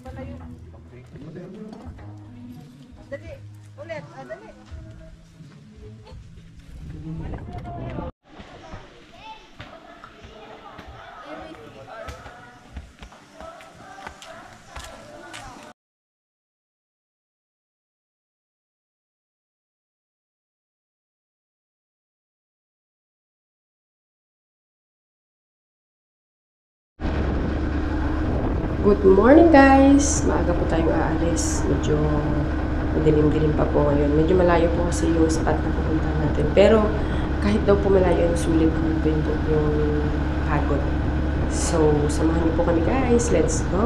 pala yun. Dali, ulit. Dali. Good morning guys! Maaga po tayong aalis. Medyo madilim-dilim pa po ngayon. Medyo malayo po kasi yung spot na pupunta natin. Pero kahit daw po malayo, sulit po yung pagod. So, samahan niyo po kami guys. Let's go!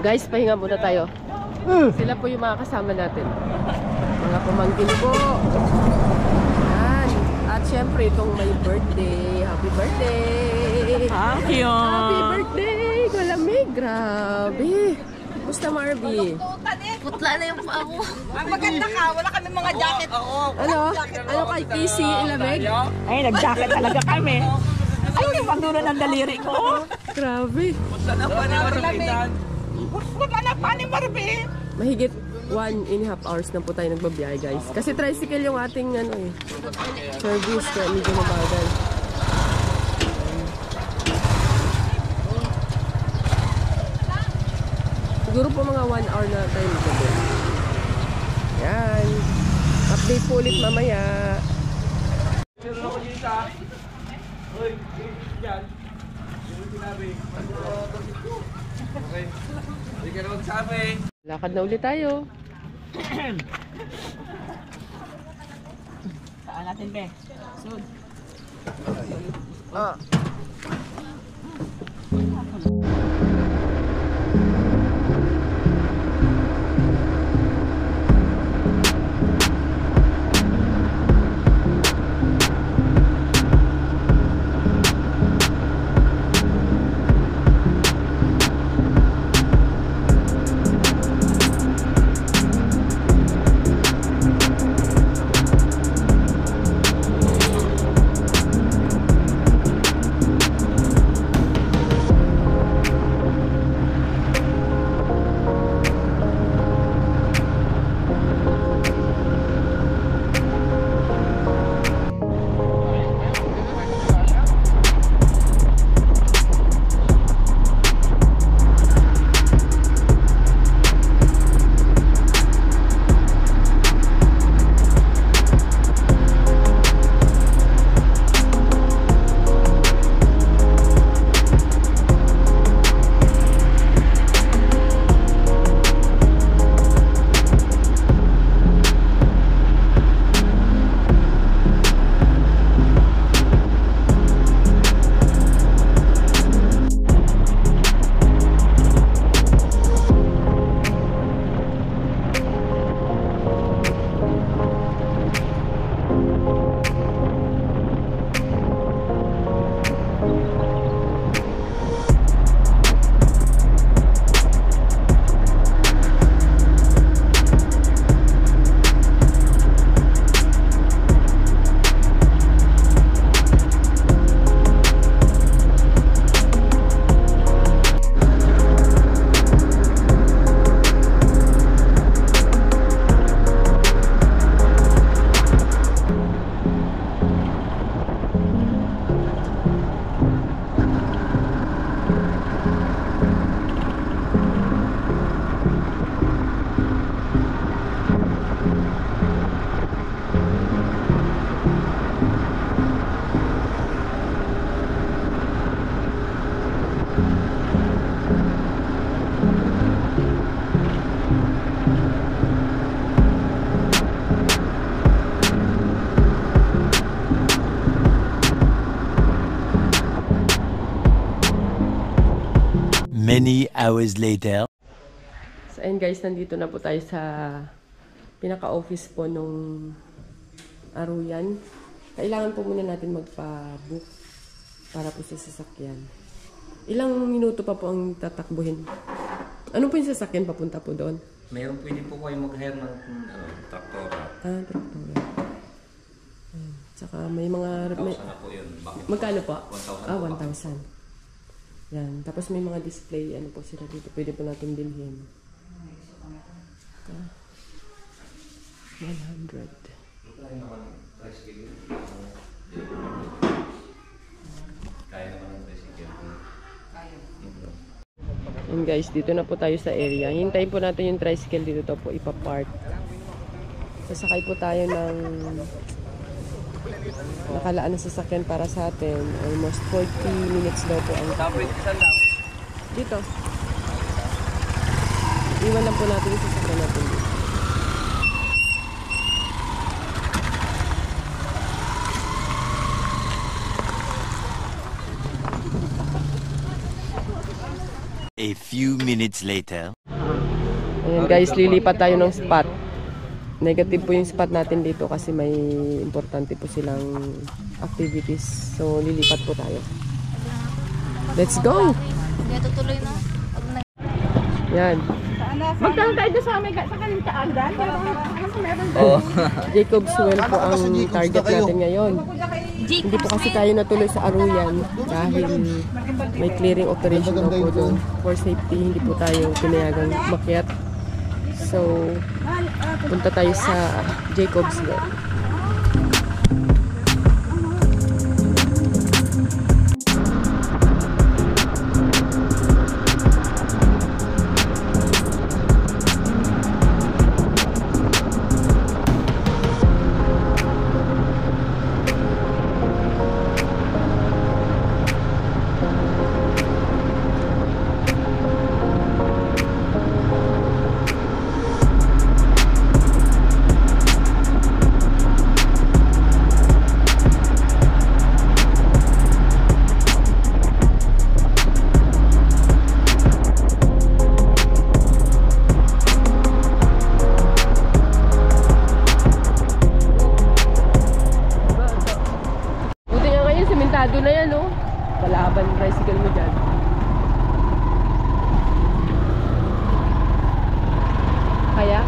Guys, pahinga muna tayo. Sila po yung mga kasama natin. Mga pamangkin po. Yan. At syempre, itong may birthday. Happy birthday! Happy birthday! Malamig. Grabe. Gusto Marby? Putla na yung paa ko. Ang maganda ka. Wala kami mga jacket. Ano? Ano kay PC? Ilamig? Ay, nag-jacket talaga kami. Ayaw yung magdulo ng daliri ko. Grabe. Wala na pa ni Marbitan. Wala na pa ni Marbe. Mahigit 1.5 hours na po tayo nagbabiyahe, guys. Kasi tricycle yung ating service, kaya medyo mabagal. Siguro po mga 1 hour na tayo magbabiyahe. Yan. Update po ulit mamaya. Meron ako dito sa... Hoy, yan. Yung sinabi. Okay. Hindi ka naman sabi. Lakad na ulit tayo. Saan natin, be? Sud. Many hours later. So ayun guys, nandito na po tayo sa pinaka-office po nung Aruyan. Kailangan po muna natin magpa-book para po sa sasakyan. Ilang minuto pa po ang tatakbuhin? Ano po yung sasakyan papunta po doon? Mayroon pwede po kayo mag-hire ng traktora. Ah, traktora. Tsaka may mga... 1,000 na po yun. Bakit? Magkano po? 1,000 Ah, po. 1,000. Yan. Tapos may mga display, ano po sila dito. Pwede po natin bilhin. 100. Kaya naman ng tricycle. And guys, dito na po tayo sa area. Hintayin po natin yung tricycle dito po ipapark. Sasakay po tayo ng nakalaan na sasakyan para sa atin. Almost 40 minutes daw po ang dito. Iwan lang po natin yung sasakyan natin dito. A few minutes later. Ayan guys, lilipat tayo ng spot. Negative po yung spot natin dito kasi may importante po silang activities. So, lilipat po tayo. Let's go! Hindi tutuloy na. Yan. Magtanong tayo doon sa kanin kaagan. Pero meron Jacob's Well po ang target natin ngayon. Hindi po kasi tayo natuloy sa Aruyan dahil may clearing operation daw po doon. For safety, hindi po tayo pinayagang makyat. So, punta tayo sa Jacob's Well. Simentado na yan, oh. Palaban yung tricycle mo dyan. Kaya?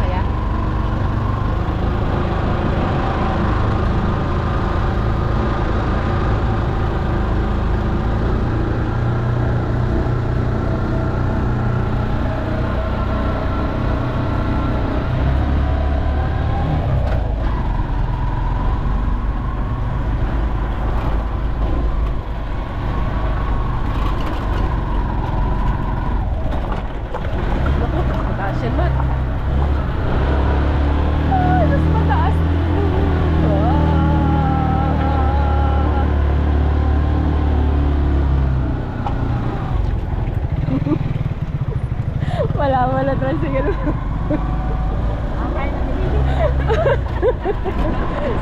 Wala tricycle.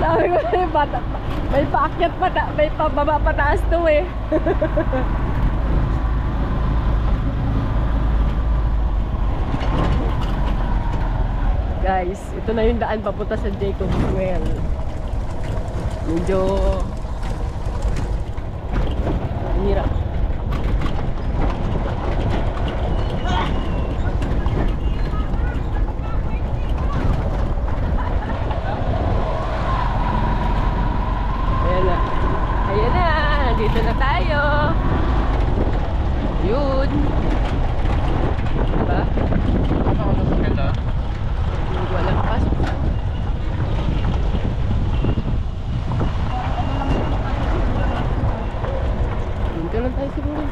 Sabi ko na yung bata, may paakyat pa, may pababa pataas to eh. Guys, ito na yung daan papunta sa Jacob's Well. Medyo hirap. Ayan na, dito na tayo. Yun. Diba? Walang pasok. Dito lang tayo siguro.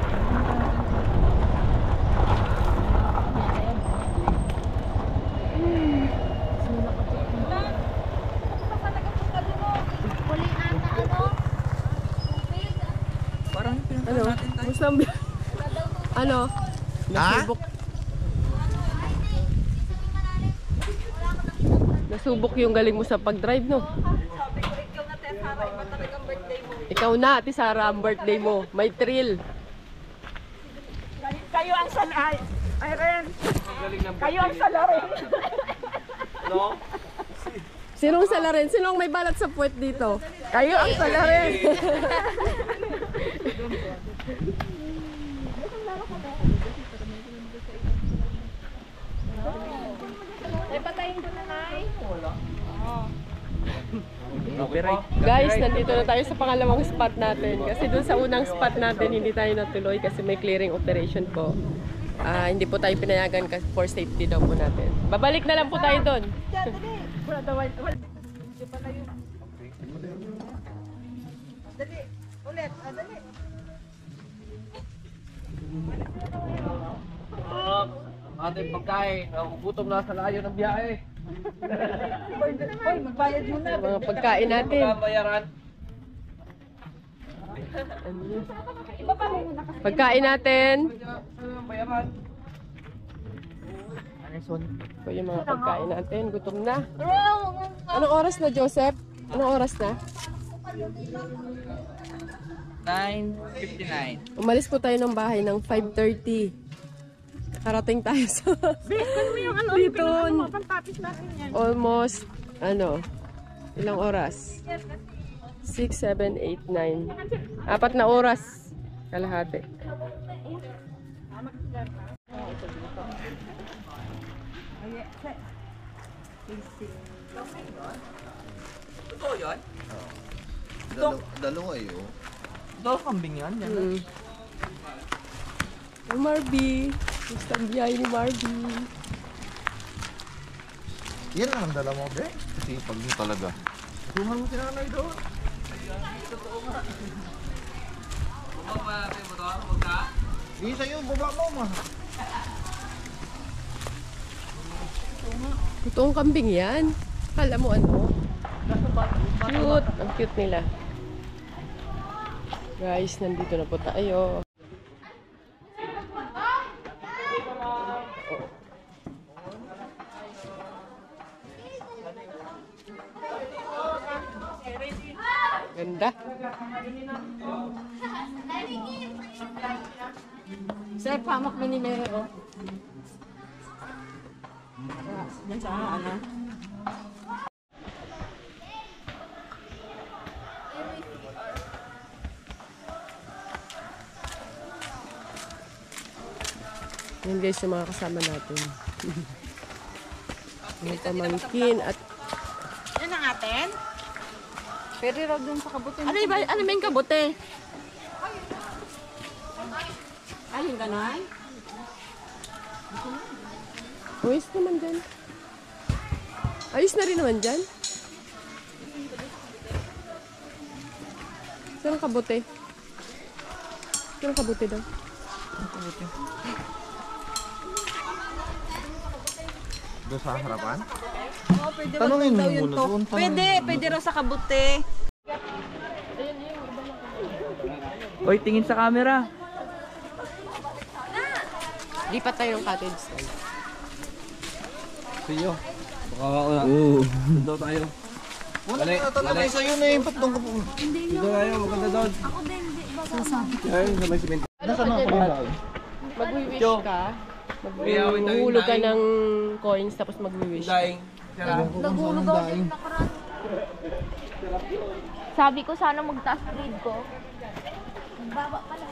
Ano? Nasubok. Nasubok yung galing mo sa pag-drive, no? Sabi ko, ikaw na, Tessara, iba talagang birthday mo. Ikaw na, Ate Sara, ang birthday mo. May thrill. Kayo ang salay. Ay, Ren. Kayo ang salarin. No? Sinong salarin? Sinong may balat sa puwet dito? Kayo ang salarin. Ay, patayin ko na, Nay. Guys, nandito na tayo sa pangalawang spot natin. Kasi dun sa unang spot natin, hindi tayo natuloy kasi may clearing operation po. Hindi po tayo pinayagan kasi for safety daw po natin. Babalik na lang po tayo dun. Dali, ulit. Dali. Ating pagkain, nakugutom na sa layo ng biyahe. Hoy, magbayad muna. Mga pagkain natin. Bayaran. Pagkain natin. Bayaran. Ito yung mga pagkain natin. Gutom na. Anong oras na, Joseph? Anong oras na? 9:59. Umalis po tayo ng bahay ng 5:30. Karating tayo sa dito. Almost, ilang oras? 6, 7, 8, 9. 4 na oras. Kalahati. Totoo yun? Dalawa eh, oh. Ito, kambing yan. Hmm. Ay, Marby. Gusto ang biyahe ni Marby. Yan lang ang dala mo, be. Kasi pag mo talaga. Tulungan mo si nanay doon. Hindi sa'yo, baba mo, ma. Totoong kambing yan. Kala mo ano? Cute. Ang cute nila. Guys, nandito na po tayo. Ganda. Sir, pamak mo ni Mero. Yan sa ano? Yan guys, yung mga kasama natin. Mga pamangkin at Yan ang atin? Pwede raw dun sa kabote. Ano ba yung kabote? Ay, yung gano'n? ayos naman dyan. Ayos na rin naman dyan. Saan ang kabote? Saan ang kabote daw? Doon sa harapan? Oo, pwede raw Tanungin mo daw yun muna to. doon. Pwede raw sa kabote. Oy, tingin sa camera. Lipat tayo ng cottage style. Siyo. Baka oo. Daw tayo. Wala na talaga sa'yo na yung patong ka po. Dito tayo, maganda doon. Ako din, hindi. Ay, sabay si Bente. Nasaan ako yung dahil? Mag-wish Yo. ka. Kaya ako yung Maghulog ka daing. ng coins tapos mag-wish ka. Daing. Nagulog ako dyan nakaraan. Sabi ko sana magtaas grade ko. Nagbaba pala.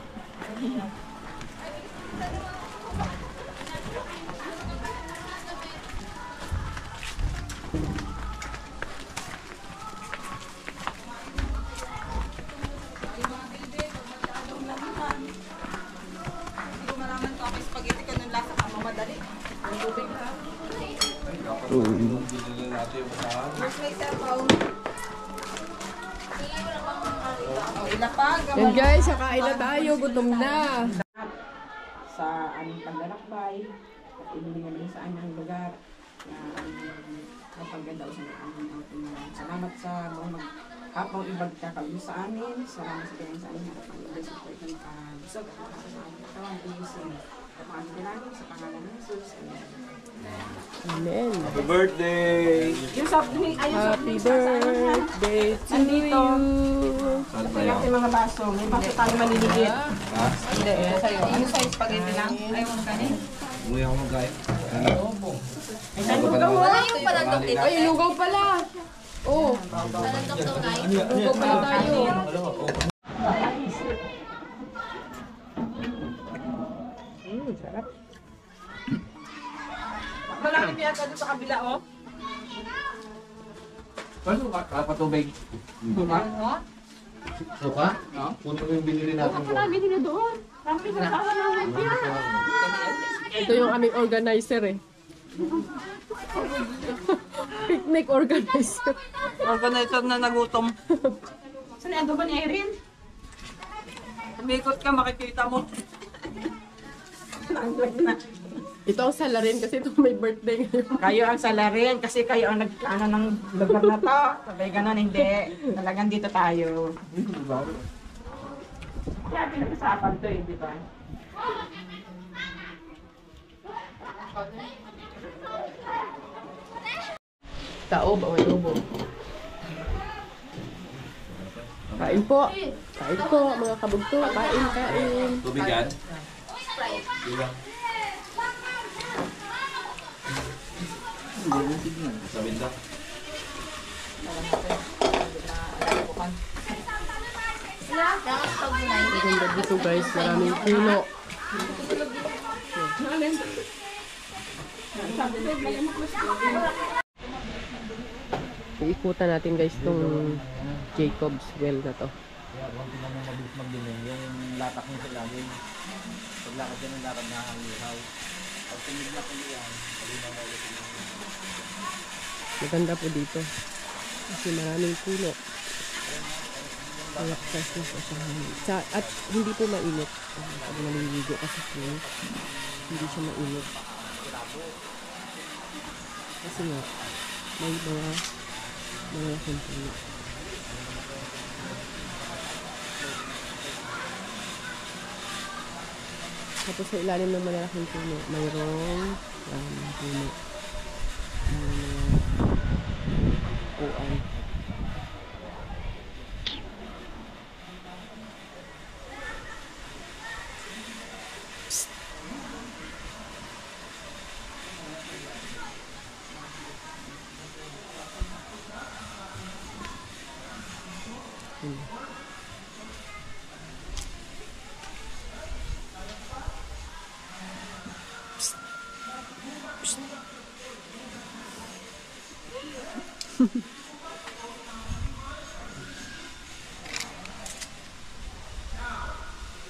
Hindi ko malaman to ako spaghetti ka nung lasa ka mamadali. Ang tubig ha. Where's my cellphone? Oh, ilapag. Yan guys, kakain na tayo. Gutom na. Sa aming paglalakbay at inilingan din sa aming lugar na kapaganda sa aming ating salamat sa mga kapang ibang kakawin sa amin. Salamat sa kanyang sa amin at pag-ibig sa kanyang busog at sa aming katawan iusin. Kapag namin sa pangalan ng Jesus. Amen. Happy birthday! Yung soft drink, ay yung soft Happy drink sa amin. birthday to Andito. you. Saan Ito lang yung mga baso. May baso tayo maliliit. Hindi, ito sa'yo. Ano size spaghetti lang? Ayaw mo kanin? Umuwi ako mag-gaya. Wala yung palandok dito. Ay, lugaw pala. Oh, Palandok daw na yun. lugaw pala tayo. Sarap. Malaki niya ka doon sa kabila, oh. Suka? Patubig. Suka? Suka? Punto ko yung binili natin doon. Ito yung aming organizer eh. Picnic organizer. Organizer na nagutom. Saan yung ba ni Erin? Umikot ka, makikita mo. Ito ang salarin kasi ito may birthday ngayon. Kayo ang salarin kasi kayo ang nagkano ng lugar na to. Sabay ganun, hindi. Talagang dito tayo. Kaya pinag-usapan to eh, di ba? Taob, o adobo. Kain po. Kain po, mga kabugto. Kain, kain. Tubig yan? Sa binda. Dapat pag-unay. Maganda dito guys, maraming puno. Iikutan natin guys tong Jacob's Well na to. Kaya kung tingnan mo mabilis magdilim, yung latak mo sa laging paglakad yan ng lakad na hangihaw. Pag tumig na po yan, palinaw na ulit yung Maganda po dito. Kasi maraming puno. Relaxas na po siya. At hindi po mainit. Pag naliligo kasi po, hindi siya mainit. Kasi nga, may mga puno. Tapos sa ilalim ng malalaking puno, mayroong puno. Upuan.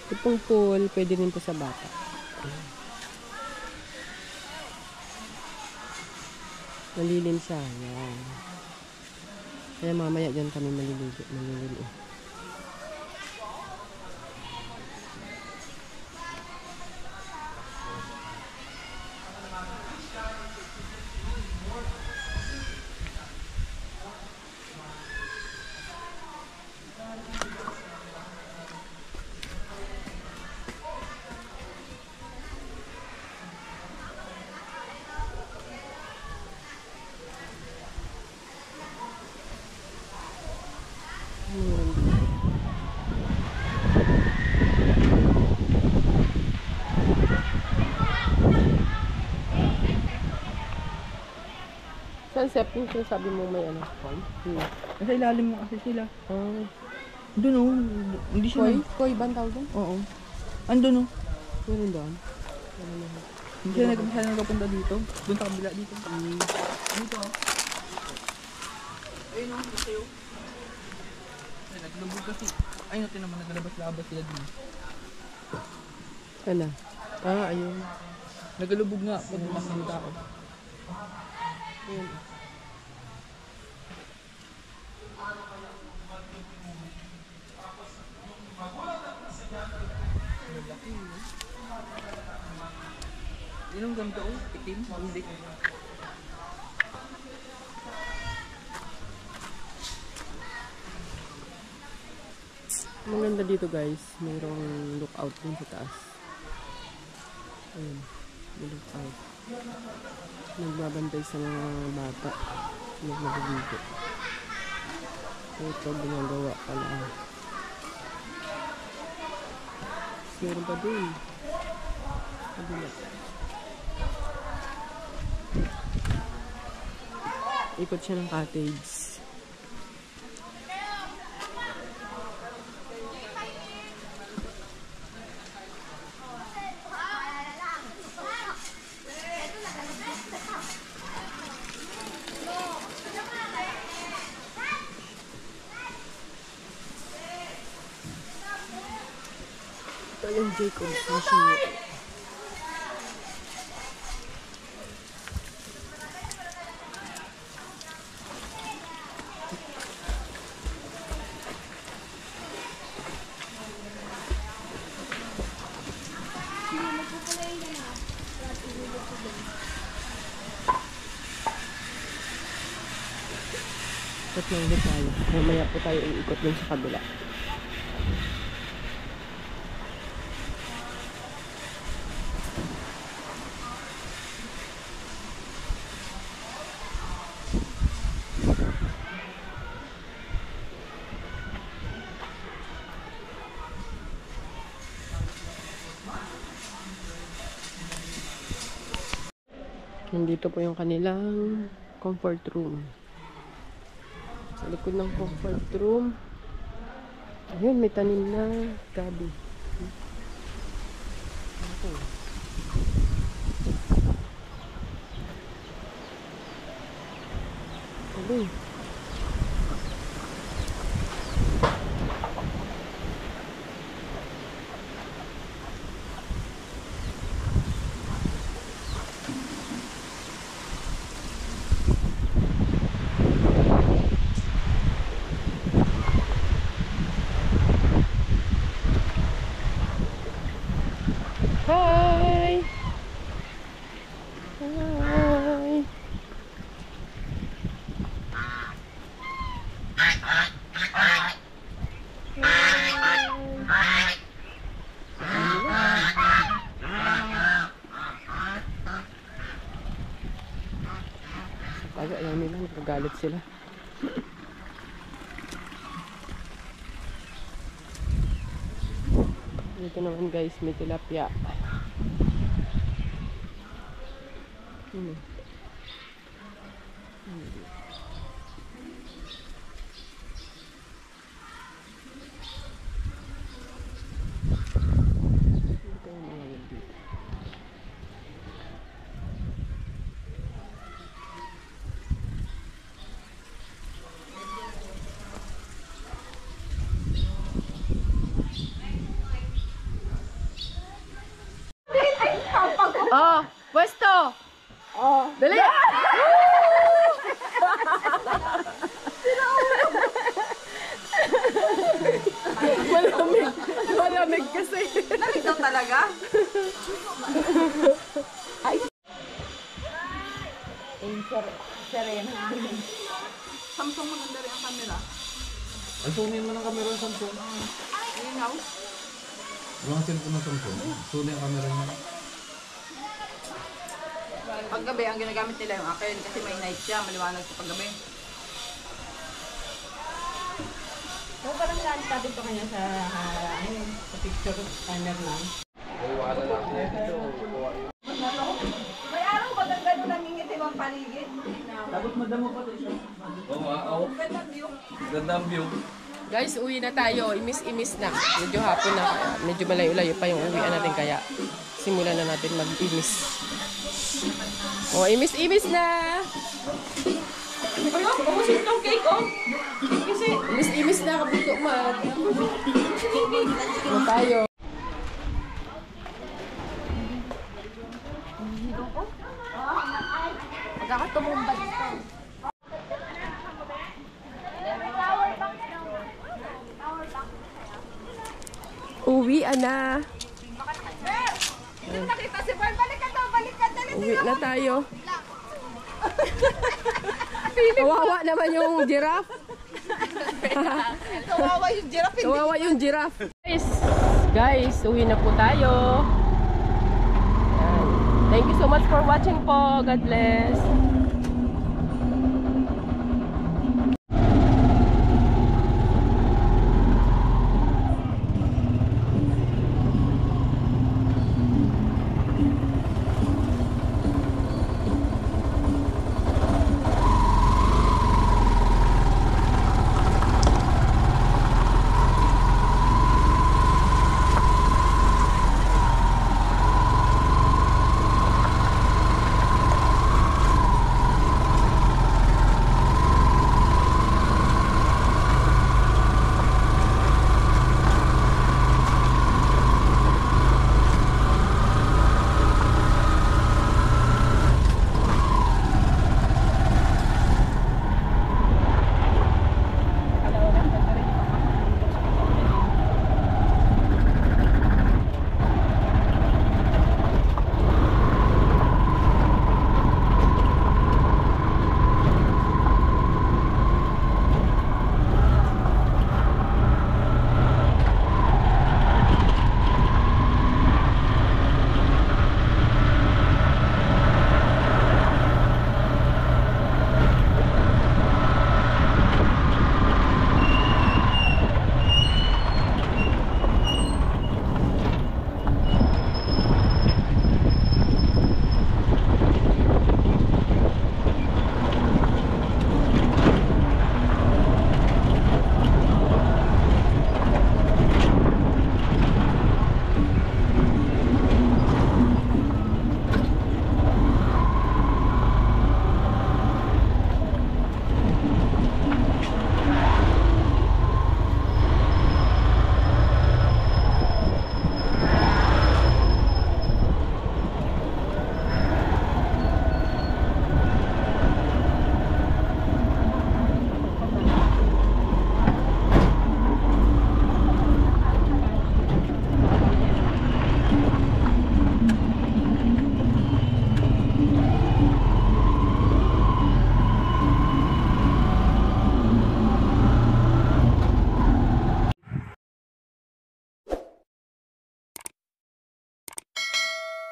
Ito pong pool, pwede rin po sa bata. Malilim siya. Yan. Kaya mamaya dyan kami maliligo. Malilim eh. Sunset yung sinasabi mo may ano? Nasa ilalim mo kasi sila. Oh. Doon oh. Hindi siya. Koi ba ang tawag doon? Oo. Andun oh. Meron doon? Hindi siya nagkapunta dito. Doon sa kabila dito. Dito oh. Ayun oh. Dito yun. Ay, naglubog kasi. Ayun natin naman naglalabas-labas sila dun. Ano? Ayun. Nagalubog nga pag makakita ako. Ayun. Yun ang ganda oh. Itim. Hindi. Maganda dito guys. Mayroong lookout din sa taas. Ayun. May lookout. Nagbabantay sa mga bata. Nagliligo. Ito ginagawa pala. Meron pa dun. Kabila. Ikot siya ng cottage. Ito yung Jacob's machine. Ikot lang ulit tayo. Mamaya po tayo iikot dun sa kabila. Nandito po yung kanilang comfort room. Sa likod ng comfort room, ayun, may tanim na gabi. Ayun. Hi! Hi! Taga ayaw nila, nagagalit sila. Dito naman guys, may tilapia. Oh, pwesto! Oh, dali! Malamig. Malamig kasi. Lamig daw talaga? Ay. Serena. Samsung maganda rin ang camera. Ang Sony mo ng camera ng Samsung. Linaw. Ang cellphone ng Samsung. Sony ang camera mo. Paggabi, ang ginagamit nila yung akin kasi may night siya, maliwanag sa paggabi. So, parang nalita dito kanya sa picture timer lang. Wala lang dito. May araw ba gano'n nangingitim ang paligid? Dapat madamo pa ito siya. Oo, Gandang view. gandang view. Guys, uwi na tayo. Imis-imis na. Medyo hapon na kaya. Medyo malayo-layo pa yung uwian natin kaya simulan na natin mag-imis. Oh, imis-imis na! Ayun, kumusin itong cake, oh! Kasi, Imis-imis na, kabuto man. Ano tayo? Magkakatumumba dito. Uwi na. hindi mo nakita si Boy. Balik ka daw, balik ka. Dali, Uwi na tayo. Kawawa naman yung giraffe. kawawa yung giraffe. Kawawa yung giraffe. Guys, uwi na po tayo. Yan. Thank you so much for watching po. God bless.